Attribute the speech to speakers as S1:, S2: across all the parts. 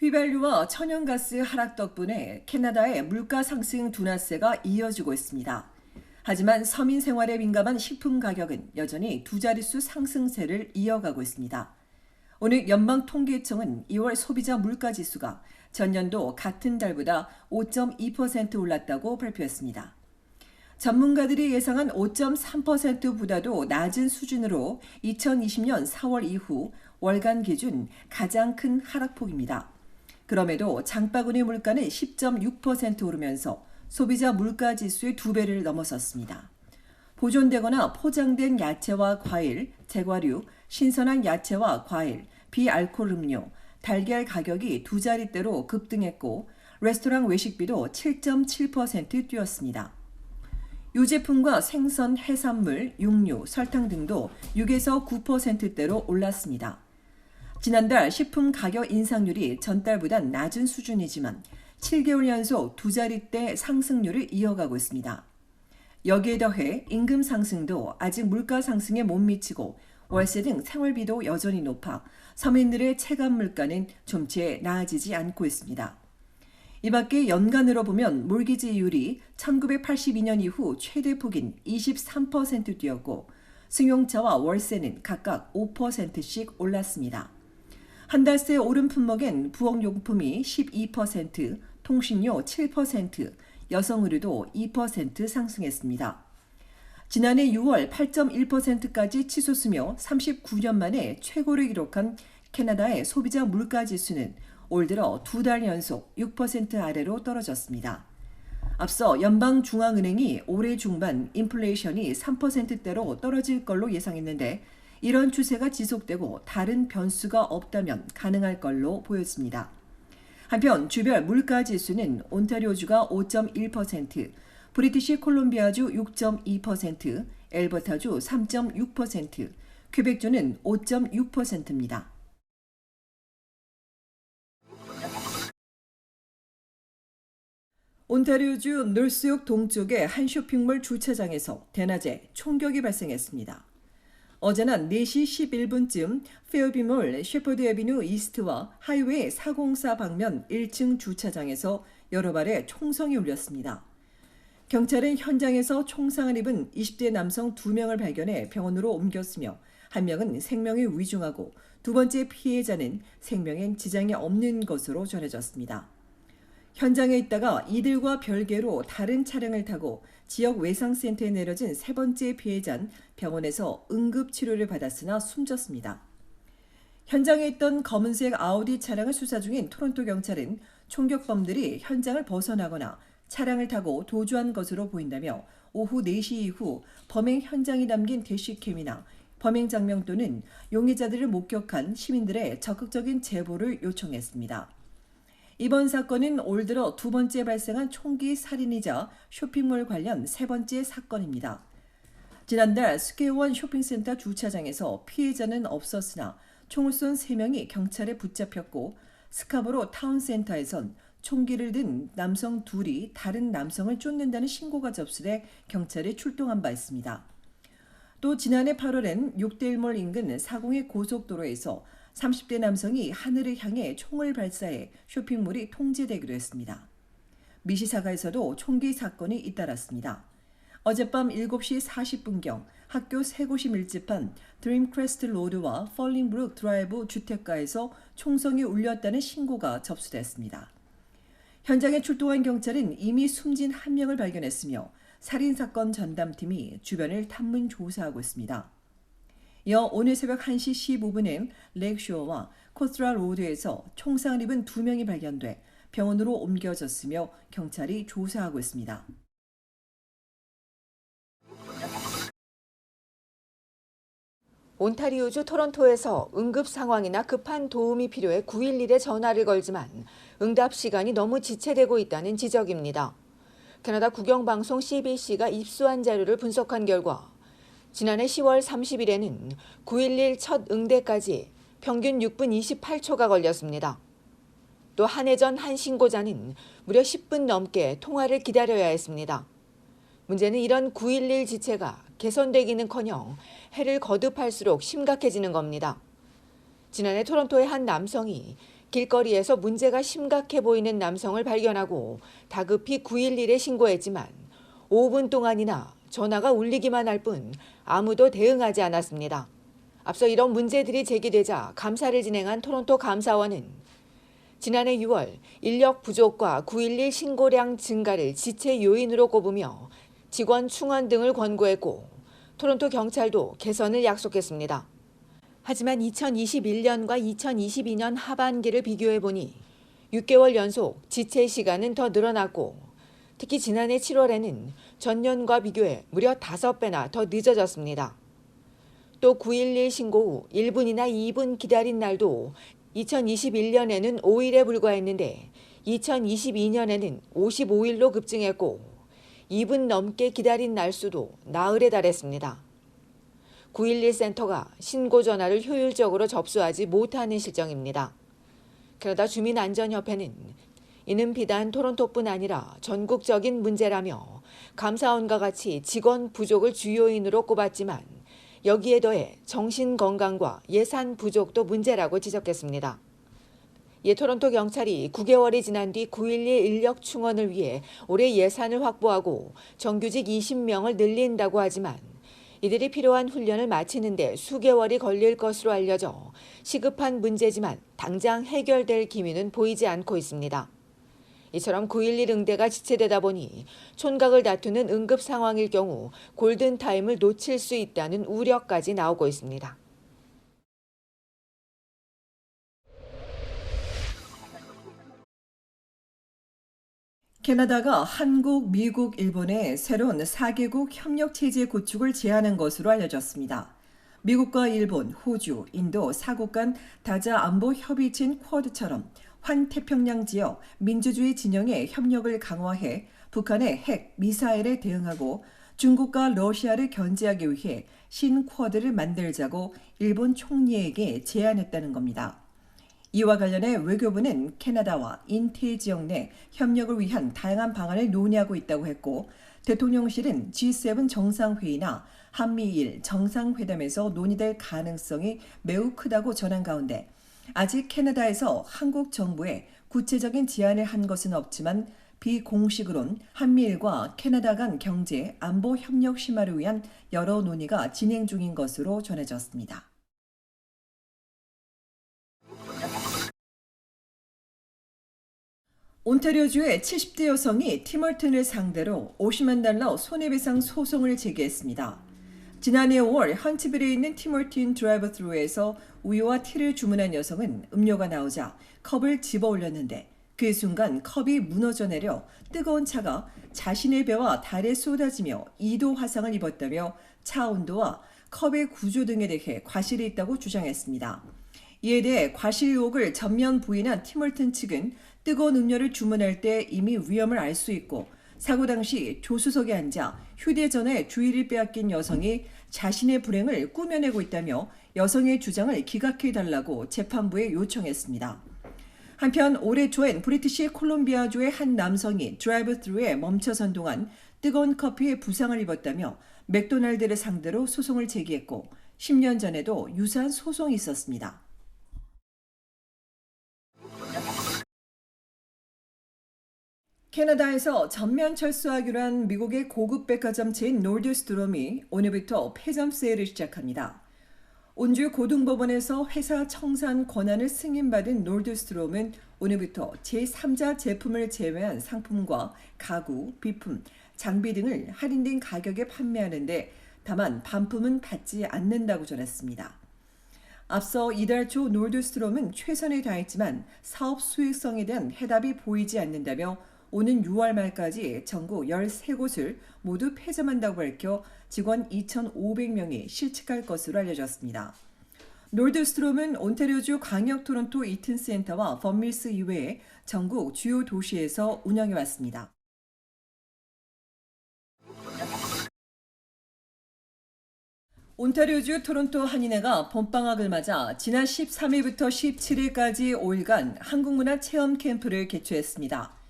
S1: 휘발유와 천연가스 하락 덕분에 캐나다의 물가 상승 둔화세가 이어지고 있습니다. 하지만 서민 생활에 민감한 식품 가격은 여전히 두 자릿수 상승세를 이어가고 있습니다. 오늘 연방통계청은 2월 소비자 물가지수가 전년도 같은 달보다 5.2% 올랐다고 발표했습니다. 전문가들이 예상한 5.3%보다도 낮은 수준으로 2020년 4월 이후 월간 기준 가장 큰 하락폭입니다. 그럼에도 장바구니 물가는 10.6% 오르면서 소비자 물가 지수의 2배를 넘어섰습니다. 보존되거나 포장된 야채와 과일, 제과류, 신선한 야채와 과일, 비알코올 음료, 달걀 가격이 두 자릿대로 급등했고 레스토랑 외식비도 7.7% 뛰었습니다. 유제품과 생선, 해산물, 육류, 설탕 등도 6에서 9%대로 올랐습니다. 지난달 식품 가격 인상률이 전달보단 낮은 수준이지만 7개월 연속 두 자릿대 상승률을 이어가고 있습니다. 여기에 더해 임금 상승도 아직 물가 상승에 못 미치고 월세 등 생활비도 여전히 높아 서민들의 체감 물가는 좀채 나아지지 않고 있습니다. 이 밖에 연간으로 보면 몰기지율이 1982년 이후 최대폭인 23% 뛰었고 승용차와 월세는 각각 5%씩 올랐습니다. 한 달 새 오른 품목엔 부엌용품이 12%, 통신료 7%, 여성 의류도 2% 상승했습니다. 지난해 6월 8.1%까지 치솟으며 39년 만에 최고를 기록한 캐나다의 소비자 물가 지수는 올 들어 두 달 연속 6% 아래로 떨어졌습니다. 앞서 연방중앙은행이 올해 중반 인플레이션이 3%대로 떨어질 걸로 예상했는데 이런 추세가 지속되고 다른 변수가 없다면 가능할 걸로 보였습니다. 한편 주별 물가 지수는 온타리오주가 5.1%, 브리티시 콜롬비아주 6.2%, 엘버타주 3.6%, 퀘벡주는 5.6%입니다. 온타리오주 놀스욕 동쪽의 한 쇼핑몰 주차장에서 대낮에 총격이 발생했습니다. 어제 낮 4시 11분쯤 페어비몰 셰퍼드 애비뉴 이스트와 하이웨이 404 방면 1층 주차장에서 여러 발의 총성이 울렸습니다. 경찰은 현장에서 총상을 입은 20대 남성 2명을 발견해 병원으로 옮겼으며 한 명은 생명이 위중하고 두 번째 피해자는 생명엔 지장이 없는 것으로 전해졌습니다. 현장에 있다가 이들과 별개로 다른 차량을 타고 지역 외상센터에 내려진 세 번째 피해자는 병원에서 응급치료를 받았으나 숨졌습니다. 현장에 있던 검은색 아우디 차량을 수사 중인 토론토 경찰은 총격범들이 현장을 벗어나거나 차량을 타고 도주한 것으로 보인다며 오후 4시 이후 범행 현장이 담긴 대시캠이나 범행 장면 또는 용의자들을 목격한 시민들의 적극적인 제보를 요청했습니다. 이번 사건은 올 들어 두 번째 발생한 총기 살인이자 쇼핑몰 관련 세 번째 사건입니다. 지난달 스퀘어원 쇼핑센터 주차장에서 피해자는 없었으나 총을 쏜 3명이 경찰에 붙잡혔고 스카보로 타운센터에선 총기를 든 남성 둘이 다른 남성을 쫓는다는 신고가 접수돼 경찰이 출동한 바 있습니다. 또 지난해 8월엔 6대1몰 인근 402 고속도로에서 30대 남성이 하늘을 향해 총을 발사해 쇼핑몰이 통제되기도 했습니다. 미시사가에서도 총기 사건이 잇따랐습니다. 어젯밤 7시 40분경 학교 세 곳이 밀집한 드림크레스트 로드와 펄링브룩 드라이브 주택가에서 총성이 울렸다는 신고가 접수됐습니다. 현장에 출동한 경찰은 이미 숨진 한 명을 발견했으며 살인사건 전담팀이 주변을 탐문 조사하고 있습니다. 이어 오늘 새벽 1시 15분엔 렉쇼어와 코스트라 로드에서 총상을 입은 2명이 발견돼 병원으로 옮겨졌으며 경찰이 조사하고 있습니다.
S2: 온타리오주 토론토에서 응급 상황이나 급한 도움이 필요해 911에 전화를 걸지만 응답 시간이 너무 지체되고 있다는 지적입니다. 캐나다 국영방송 CBC가 입수한 자료를 분석한 결과 지난해 10월 30일에는 911 첫 응대까지 평균 6분 28초가 걸렸습니다. 또 한 해 전 한 신고자는 무려 10분 넘게 통화를 기다려야 했습니다. 문제는 이런 911 지체가 개선되기는커녕 해를 거듭할수록 심각해지는 겁니다. 지난해 토론토의 한 남성이 길거리에서 문제가 심각해 보이는 남성을 발견하고 다급히 911에 신고했지만 5분 동안이나 전화가 울리기만 할 뿐 아무도 대응하지 않았습니다. 앞서 이런 문제들이 제기되자 감사를 진행한 토론토 감사원은 지난해 6월 인력 부족과 911 신고량 증가를 지체 요인으로 꼽으며 직원 충원 등을 권고했고 토론토 경찰도 개선을 약속했습니다. 하지만 2021년과 2022년 하반기를 비교해보니 6개월 연속 지체 시간은 더 늘어났고 특히 지난해 7월에는 전년과 비교해 무려 5배나 더 늦어졌습니다. 또 911 신고 후 1분이나 2분 기다린 날도 2021년에는 5일에 불과했는데 2022년에는 55일로 급증했고 2분 넘게 기다린 날수도 나흘에 달했습니다. 911 센터가 신고 전화를 효율적으로 접수하지 못하는 실정입니다. 캐나다 주민안전협회는 이는 비단 토론토뿐 아니라 전국적인 문제라며 감사원과 같이 직원 부족을 주요인으로 꼽았지만 여기에 더해 정신건강과 예산 부족도 문제라고 지적했습니다. 이에 토론토 경찰이 9개월이 지난 뒤 911 인력 충원을 위해 올해 예산을 확보하고 정규직 20명을 늘린다고 하지만 이들이 필요한 훈련을 마치는 데 수개월이 걸릴 것으로 알려져 시급한 문제지만 당장 해결될 기미는 보이지 않고 있습니다. 이처럼 911 응대가 지체되다 보니 촌각을 다투는 응급 상황일 경우 골든타임을 놓칠 수 있다는 우려까지 나오고 있습니다.
S1: 캐나다가 한국, 미국, 일본의 새로운 4개국 협력 체제 구축을 제안한 것으로 알려졌습니다. 미국과 일본, 호주, 인도 4국 간 다자 안보 협의체인 쿼드처럼 환태평양 지역 민주주의 진영의 협력을 강화해 북한의 핵, 미사일에 대응하고 중국과 러시아를 견제하기 위해 신쿼드를 만들자고 일본 총리에게 제안했다는 겁니다. 이와 관련해 외교부는 캐나다와 인태 지역 내 협력을 위한 다양한 방안을 논의하고 있다고 했고 대통령실은 G7 정상회의나 한미일 정상회담에서 논의될 가능성이 매우 크다고 전한 가운데 아직 캐나다에서 한국 정부에 구체적인 제안을 한 것은 없지만 비공식으론 한미일과 캐나다 간 경제, 안보 협력 심화를 위한 여러 논의가 진행 중인 것으로 전해졌습니다. 온타리오주의 70대 여성이 티멀튼을 상대로 $50만 손해배상 소송을 제기했습니다. 지난해 5월 헌트빌에 있는 티멀튼 드라이브-트루에서 우유와 티를 주문한 여성은 음료가 나오자 컵을 집어 올렸는데 그 순간 컵이 무너져 내려 뜨거운 차가 자신의 배와 달에 쏟아지며 2도 화상을 입었다며 차 온도와 컵의 구조 등에 대해 과실이 있다고 주장했습니다. 이에 대해 과실 의혹을 전면 부인한 티멀튼 측은 뜨거운 음료를 주문할 때 이미 위험을 알 수 있고 사고 당시 조수석에 앉아 휴대전화에 주의를 빼앗긴 여성이 자신의 불행을 꾸며내고 있다며 여성의 주장을 기각해달라고 재판부에 요청했습니다. 한편 올해 초엔 브리티시 콜롬비아주의 한 남성이 드라이브-트루에 멈춰선 동안 뜨거운 커피에 부상을 입었다며 맥도날드를 상대로 소송을 제기했고 10년 전에도 유사한 소송이 있었습니다. 캐나다에서 전면 철수하기로 한 미국의 고급 백화점 체인 노드스트롬이 오늘부터 폐점 세일을 시작합니다. 온주 고등법원에서 회사 청산 권한을 승인받은 노드스트롬은 오늘부터 제3자 제품을 제외한 상품과 가구, 비품, 장비 등을 할인된 가격에 판매하는데 다만 반품은 받지 않는다고 전했습니다. 앞서 이달 초 노드스트롬은 최선을 다했지만 사업 수익성에 대한 해답이 보이지 않는다며 오는 6월 말까지 전국 13곳을 모두 폐점한다고 밝혀 직원 2,500명이 실직할 것으로 알려졌습니다. 노드스트롬은 온타리오주 광역 토론토 이튼 센터와 펀밀스 이외에 전국 주요 도시에서 운영해왔습니다. 온타리오주 토론토 한인회가 봄방학을 맞아 지난 13일부터 17일까지 5일간 한국문화 체험 캠프를 개최했습니다.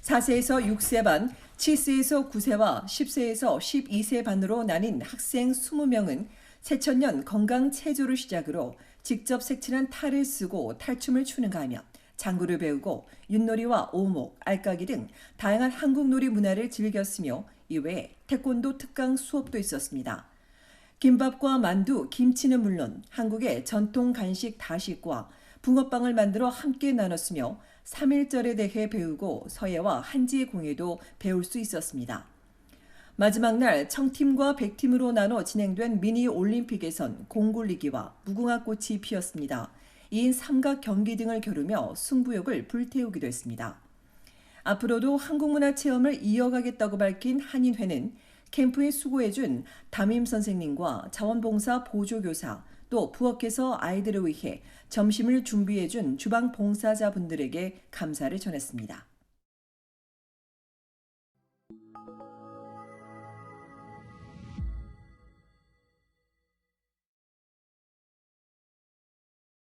S1: 4세에서 6세 반, 7세에서 9세와 10세에서 12세 반으로 나뉜 학생 20명은 새천년 건강 체조를 시작으로 직접 색칠한 탈을 쓰고 탈춤을 추는가 하며 장구를 배우고 윷놀이와 오목, 알까기 등 다양한 한국 놀이 문화를 즐겼으며 이외에 태권도 특강 수업도 있었습니다. 김밥과 만두, 김치는 물론 한국의 전통 간식 다식과 붕어빵을 만들어 함께 나눴으며 3.1절에 대해 배우고 서예와 한지 공예도 배울 수 있었습니다. 마지막 날 청팀과 백팀으로 나눠 진행된 미니 올림픽에선 공굴리기와 무궁화 꽃이 피었습니다. 이인 삼각 경기 등을 겨루며 승부욕을 불태우기도 했습니다. 앞으로도 한국문화 체험을 이어가겠다고 밝힌 한인회는 캠프에 수고해준 담임 선생님과 자원봉사 보조교사 또 부엌에서 아이들을 위해 점심을 준비해준 주방 봉사자분들에게 감사를 전했습니다.